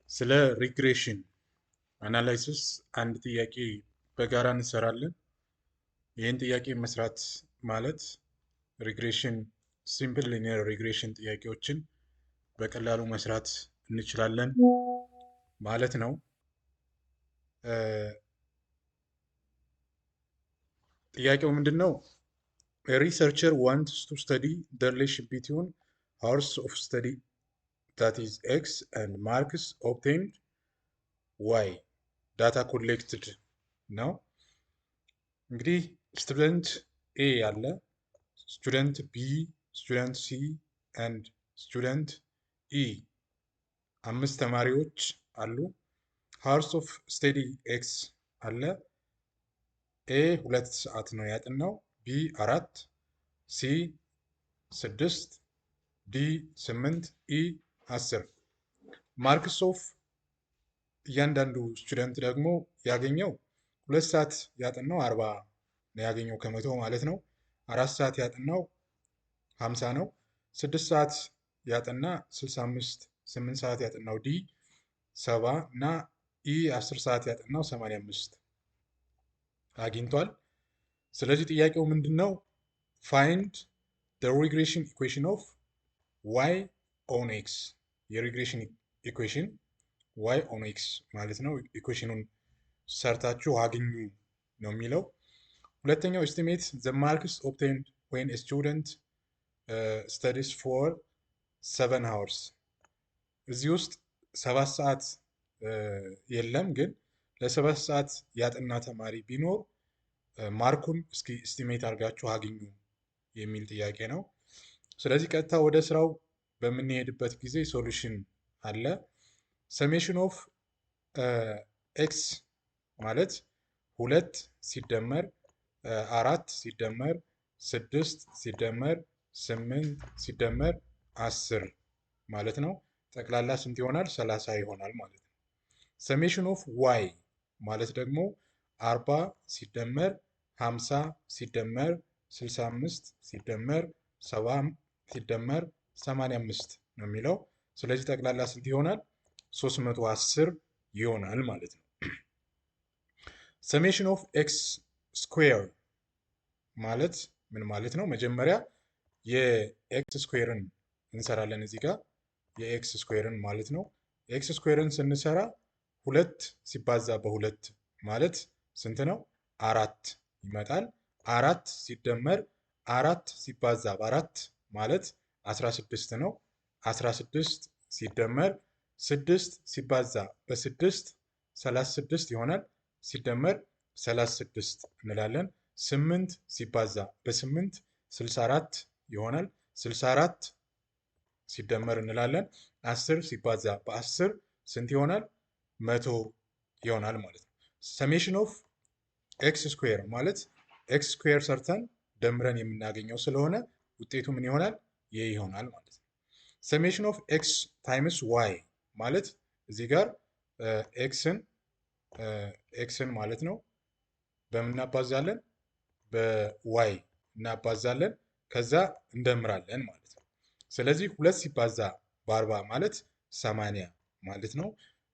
ስለ ሪግሬሽን አናላይሲስ አንድ ጥያቄ በጋራ እንሰራለን። ይህን ጥያቄ መስራት ማለት ሪግሬሽን ሲምፕል ሊኒየር ሪግሬሽን ጥያቄዎችን በቀላሉ መስራት እንችላለን ማለት ነው። ጥያቄው ምንድን ነው? ሪሰርቸር ዋንትስ ቱ ስተዲ ዘ ሪሌሽን ቢትዊን hours of study that is x and marks obtained y data collected ነው። እንግዲህ ስቱደንት ኤ ያለ ስቱደንት ቢ ስቱደንት ሲ ኤንድ ስቱደንት ኢ አምስት ተማሪዎች አሉ። ሃውርስ ኦፍ ስተዲ ኤክስ አለ። ኤ 2 ሰዓት ነው ያጠናው፣ ቢ 4፣ ሲ 6፣ ዲ 8፣ ኢ 10። ማርክስ ኦፍ እያንዳንዱ ስቱደንት ደግሞ ያገኘው 2 ሰዓት ያጠናው 40 ነው ያገኘው ከመቶ ማለት ነው። 4 ሰዓት ያጠናው 50 ነው። 6 ሰዓት ያጠና 65፣ 8 ሰዓት ያጠናው ዲ 70 እና ኢ 10 ሰዓት ያጠናው 85 አግኝቷል። ስለዚህ ጥያቄው ምንድን ነው? ፋይንድ the regression equation of y on x። የሪግሬሽን ኢኩዌሽን y on x ማለት ነው። ኢኩዌሽኑን ሰርታችሁ አግኙ ነው የሚለው። ሁለተኛው estimate the marks obtained when a student studies for 7 hours። እዚህ ውስጥ 7 ሰዓት የለም፣ ግን ለ7 ሰዓት ያጠና ተማሪ ቢኖር ማርኩን እስኪ እስቲሜት አድርጋችሁ አግኙ የሚል ጥያቄ ነው። ስለዚህ ቀጥታ ወደ ስራው በምንሄድበት ጊዜ ሶሉሽን አለ። ሰሜሽን ኦፍ ኤክስ ማለት 2 ሲደመር 4 ሲደመር 6 ሲደመር 8 ሲደመር 10 ማለት ነው። ጠቅላላ ስንት ይሆናል? 30 ይሆናል ማለት ነው። ሰሜሽን ኦፍ ዋይ ማለት ደግሞ 40 ሲደመር 50 ሲደመር 65 ሲደመር 70 ሲደመር 85 ነው የሚለው። ስለዚህ ጠቅላላ ስንት ይሆናል? 310 ይሆናል ማለት ነው። ሰሜሽን ኦፍ ኤክስ ስኩዌር ማለት ምን ማለት ነው? መጀመሪያ የኤክስ ስኩዌርን እንሰራለን። እዚህ ጋር የኤክስ ስኩዌርን ማለት ነው። ኤክስ ስኩዌርን ስንሰራ 2 ሲባዛ በ2 ማለት ስንት ነው? 4 ይመጣል። 4 ሲደመር 4 ሲባዛ በ4 ማለት 16 ነው። 16 ሲደመር 6 ሲባዛ በ6 36 ይሆናል። ሲደመር 36 እንላለን። 8 ሲባዛ በ8 64 ይሆናል። 64 ሲደመር እንላለን። 10 ሲባዛ በ10 ስንት ይሆናል? 100 ይሆናል ማለት ነው። ሰሜሽን ኦፍ ኤክስ ስኩዌር ማለት ኤክስ ስኩዌር ሰርተን ደምረን የምናገኘው ስለሆነ ውጤቱ ምን ይሆናል? ይህ ይሆናል ማለት ነው። ሰሜሽን ኦፍ ኤክስ ታይምስ ዋይ ማለት እዚህ ጋር ኤክስን ማለት ነው በምን እናባዛለን? በዋይ እናባዛለን፣ ከዛ እንደምራለን ማለት ነው። ስለዚህ 2 ሲባዛ በ40 ማለት 80 ማለት ነው።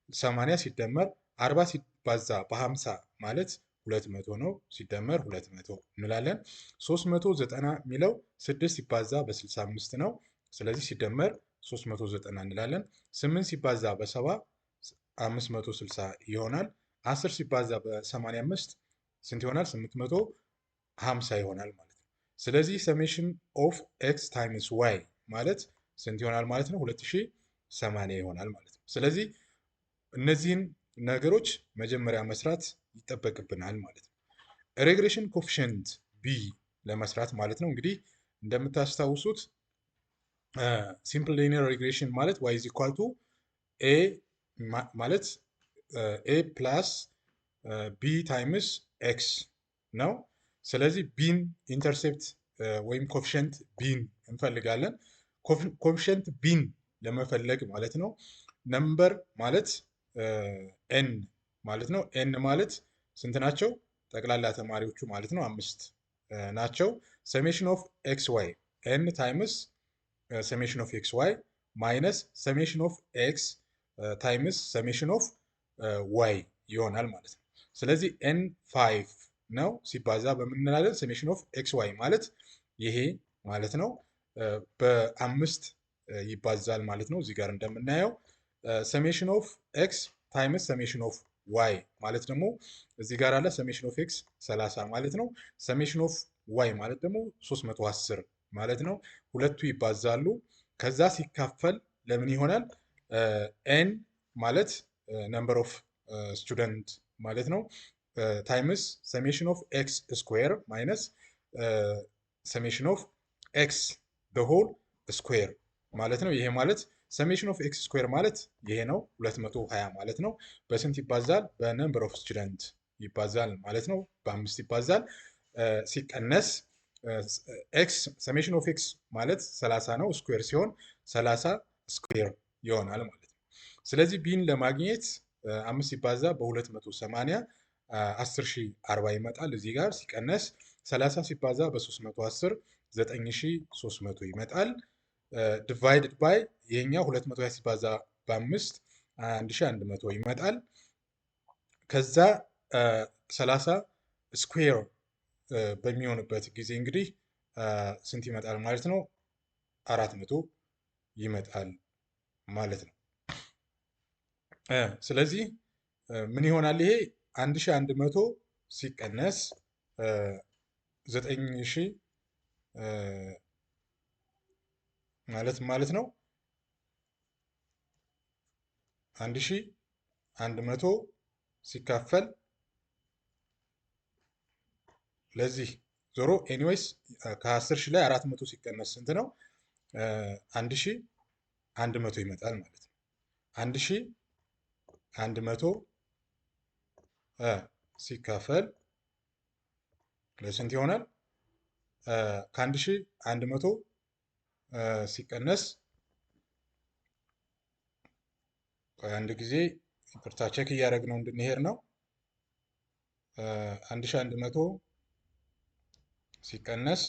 80 ሲደመር 40 ሲባዛ በ50 ማለት 200 ነው። ሲደመር 200 እንላለን። 390 የሚለው 6 ሲባዛ በ65 ነው። ስለዚህ ሲደመር 390 እንላለን። 8 ሲባዛ በ70 560 ይሆናል። 10 ሲባዛ በ85 ስንት ይሆናል? 850 ይሆናል ማለት ነው። ስለዚህ ሰሜሽን ኦፍ ኤክስ ታይምስ ዋይ ማለት ስንት ይሆናል ማለት ነው? 2080 ይሆናል ማለት ነው። ስለዚህ እነዚህን ነገሮች መጀመሪያ መስራት ይጠበቅብናል ማለት ነው። ሬግሬሽን ኮፊሽንት ቢ ለመስራት ማለት ነው። እንግዲህ እንደምታስታውሱት ሲምፕል ሊኒየር ሬግሬሽን ማለት ዋይ ኢዝ ኢኳል ቱ ኤ ማለት ኤ ፕላስ ቢ ታይምስ ኤክስ ነው። ስለዚህ ቢን ኢንተርሴፕት ወይም ኮፊሽንት ቢን እንፈልጋለን። ኮፊሽንት ቢን ለመፈለግ ማለት ነው ነምበር ማለት ኤን ማለት ነው። ኤን ማለት ስንት ናቸው? ጠቅላላ ተማሪዎቹ ማለት ነው 5 ናቸው። ሰሜሽን ኦፍ ኤክስ ዋይ ኤን ታይምስ ሰሜሽን ኦፍ ኤክስ ዋይ ማይነስ ሰሜሽን ኦፍ ኤክስ ታይምስ ሰሜሽን ኦፍ ዋይ ይሆናል ማለት ነው። ስለዚህ ኤን 5 ነው ሲባዛ በምንላለን ሰሜሽን ኦፍ ኤክስ ዋይ ማለት ይሄ ማለት ነው። በአምስት ይባዛል ማለት ነው። እዚህ ጋር እንደምናየው ሰሜሽን ኦፍ ኤክስ ታይምስ ሰሜሽን ኦፍ ዋይ ማለት ደግሞ እዚህ ጋር አለ ሰሜሽን ኦፍ ኤክስ 30 ማለት ነው። ሰሜሽን ኦፍ ዋይ ማለት ደግሞ 310 ማለት ነው። ሁለቱ ይባዛሉ። ከዛ ሲካፈል ለምን ይሆናል? ኤን ማለት ነምበር ኦፍ ስቱደንት ማለት ነው። ታይምስ ሰሜሽን ኦፍ ኤክስ ስኩዌር ማይነስ ሰሜሽን ኦፍ ኤክስ በሆል ስኩዌር ማለት ነው። ይሄ ማለት ሰሜሽን ኦፍ ኤክስ ስኩዌር ማለት ይሄ ነው 220 ማለት ነው። በስንት ይባዛል? በነምበር ኦፍ ስቱደንት ይባዛል ማለት ነው። በ5 ይባዛል። ሲቀነስ ኤክስ ሰሜሽን ኦፍ ኤክስ ማለት 30 ነው። ስኩዌር ሲሆን 30 ስኩዌር ይሆናል ማለት ነው። ስለዚህ ቢን ለማግኘት 5 ሲባዛ በ280 10,040 ይመጣል። እዚህ ጋር ሲቀነስ 30 ሲባዛ በ310 9300 ይመጣል። ዲቫይድድ ባይ ይሄኛው 220 ሲባዛ በ5 1100 ይመጣል። ከዛ 30 ስኩዌር በሚሆንበት ጊዜ እንግዲህ ስንት ይመጣል ማለት ነው? 400 ይመጣል ማለት ነው። ስለዚህ ምን ይሆናል ይሄ 1100 ሲቀነስ 9000 ማለት ነው 1100 ሲካፈል ለዚህ ዞሮ ኤኒዌይስ ከ10,000 ላይ 400 ሲቀነስ ስንት ነው? 1100 ይመጣል ማለት ነው። 1100 ሲካፈል ለስንት ይሆናል? ከ1100 ሲቀነስ አንድ ጊዜ ይቅርታ ቼክ እያደረግነው እንድንሄድ ነው። 1100 ሲቀነስ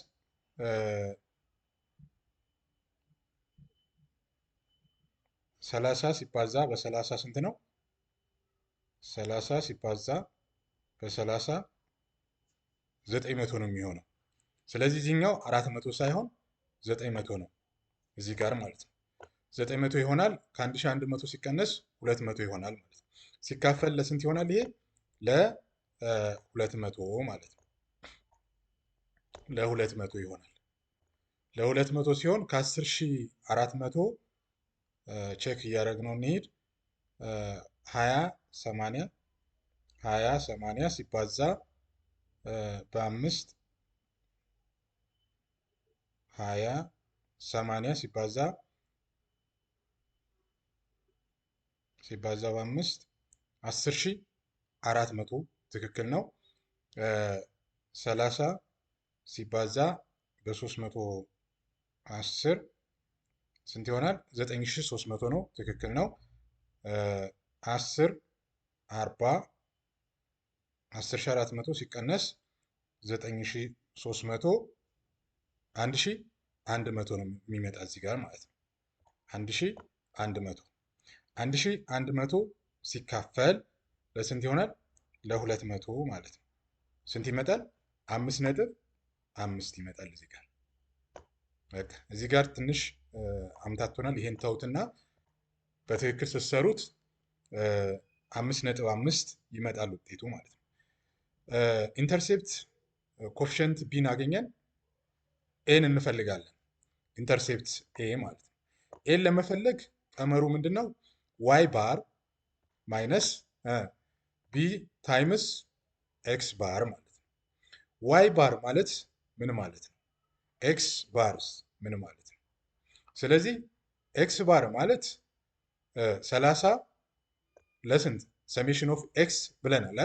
30 ሲባዛ በ30 ስንት ነው? 30 ሲባዛ በ30 900 ነው የሚሆነው። ስለዚህ እዚህኛው 400 ሳይሆን 900 ነው እዚህ ጋር ማለት ነው። 900 ይሆናል። ከ1100 ሲቀነስ 200 ይሆናል ማለት ነው። ሲካፈል ለስንት ይሆናል? ይሄ ለ200 ማለት ነው። ለ200 ይሆናል። ለ200 ሲሆን ከ10,400 ቼክ እያደረግነው እንሂድ። 20 ሲባዛ በ5 20 ሲባዛ በ5 10,400 ትክክል ነው። 30 ሲባዛ በ310 ስንት ይሆናል? 9300 ነው። ትክክል ነው። 10,400 ሲቀነስ 9300 1100 ነው የሚመጣ እዚህ ጋር ማለት ነው። 1100 ሲካፈል ለስንት ይሆናል? ለ200 ማለት ነው። ስንት ይመጣል? 5.5 ይመጣል እዚህ ጋር። በቃ እዚህ ጋር ትንሽ አምታቶናል። ይሄን ተውትና በትክክል ስትሰሩት 5.5 ይመጣል ውጤቱ ማለት ነው። ኢንተርሴፕት ኮፊሸንት ቢን አገኘን። ኤን እንፈልጋለን። ኢንተርሴፕት ኤ ማለት ነው። ኤን ለመፈለግ ቀመሩ ምንድን ነው? ዋይ ባር ማይነስ ቢ ታይምስ ኤክስ ባር ማለት ነው። ዋይ ባር ማለት ምን ማለት ነው? ኤክስ ባርስ ምን ማለት ነው? ስለዚህ ኤክስ ባር ማለት 30 ለስንት ሰሜሽን ኦፍ ኤክስ ብለናል።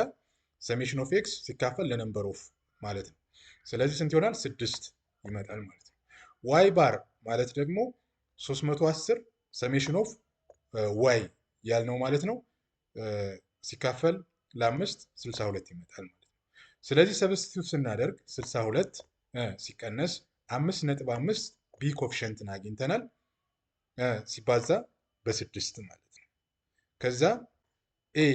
ሰሜሽን ኦፍ ኤክስ ሲካፈል ለነምበር ኦፍ ማለት ነው። ስለዚህ ስንት ይሆናል? 6 ይመጣል ማለት ነው። ዋይ ባር ማለት ደግሞ 310 ሰሜሽን ኦፍ ዋይ ያልነው ማለት ነው ሲካፈል ለ5 62 ይመጣል ማለት ነው። ስለዚህ ሰብስቲቱት ስናደርግ 62 ሲቀነስ 5.5 ቢ ኮፊሸንትን አግኝተናል ሲባዛ በ6 ማለት ነው። ከዛ ኤ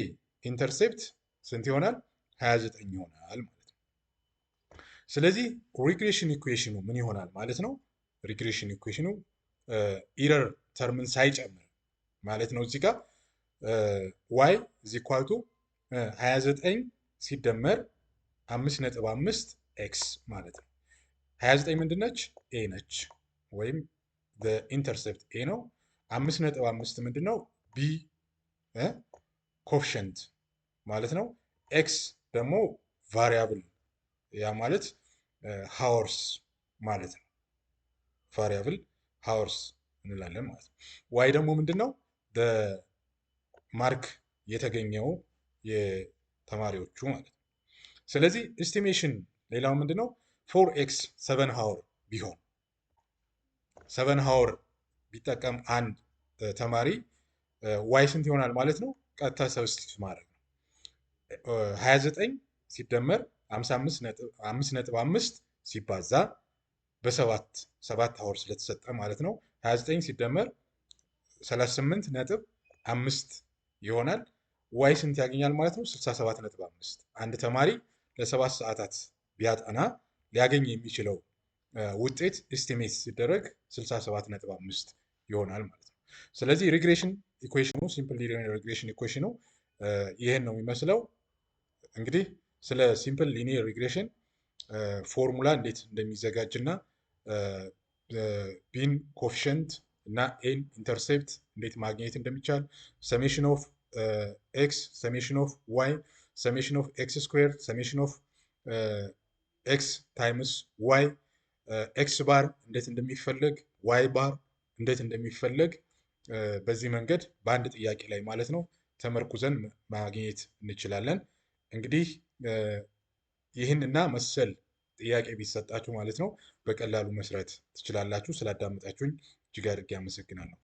ኢንተርሴፕት ስንት ይሆናል? 29 ይሆናል ማለት ነው። ስለዚህ ሪግሬሽን ኢኩዌሽኑ ምን ይሆናል ማለት ነው? ሪግሬሽን ኢኩዌሽኑ ኢረር ተርምን ሳይጨምር ማለት ነው። እዚህ ጋር ዋይ ኢዝ ኢኳል ቱ 29 ሲደመር 5.5 ኤክስ ማለት ነው። 29 ምንድን ነች? ኤ ነች፣ ወይም ኢንተርሴፕት ኤ ነው። 5.5 ምንድን ነው? ቢ ኮፍሸንት ማለት ነው። ኤክስ ደግሞ ቫሪያብል፣ ያ ማለት ሃወርስ ማለት ነው። ቫሪያብል ሃወርስ እንላለን ማለት ነው። ዋይ ደግሞ ምንድን ነው? ማርክ የተገኘው የተማሪዎቹ ማለት ነው። ስለዚህ ኤስቲሜሽን ሌላው ምንድን ነው? 4x 7 ሃወር ቢሆን 7 ሃወር ቢጠቀም አንድ ተማሪ ዋይ ስንት ይሆናል ማለት ነው? ቀጥታ ሰብስቲቱት ማድረግ ነው። 29 ሲደመር 5.5 ሲባዛ በ7 ሃወር ስለተሰጠ ማለት ነው። 29 ሲደመር 38.5 ይሆናል። ዋይ ስንት ያገኛል ማለት ነው? 67.5። አንድ ተማሪ ለ7 ሰዓታት ቢያጠና ሊያገኝ የሚችለው ውጤት ኤስቲሜት ሲደረግ 67.5 ይሆናል ማለት ነው። ስለዚህ ሪግሬሽን ኢኩዌሽኑ ሲምፕል ሊኒየር ሪግሬሽን ኢኩዌሽኑ ይህን ነው የሚመስለው። እንግዲህ ስለ ሲምፕል ሊኒየር ሪግሬሽን ፎርሙላ እንዴት እንደሚዘጋጅ እና ቢን ኮፊሽንት እና ኤን ኢንተርሴፕት እንዴት ማግኘት እንደሚቻል፣ ሰሜሽን ኦፍ ኤክስ፣ ሰሜሽን ኦፍ ዋይ፣ ሰሜሽን ኦፍ ኤክስ ስኩዌር፣ ሰሜሽን ኦፍ ኤክስ ታይምስ ዋይ፣ ኤክስ ባር እንዴት እንደሚፈለግ፣ ዋይ ባር እንዴት እንደሚፈለግ በዚህ መንገድ በአንድ ጥያቄ ላይ ማለት ነው ተመርኩዘን ማግኘት እንችላለን። እንግዲህ ይህን እና መሰል ጥያቄ ቢሰጣችሁ ማለት ነው በቀላሉ መስራት ትችላላችሁ። ስላዳመጣችሁኝ እጅግ አድርጌ አመሰግናለሁ።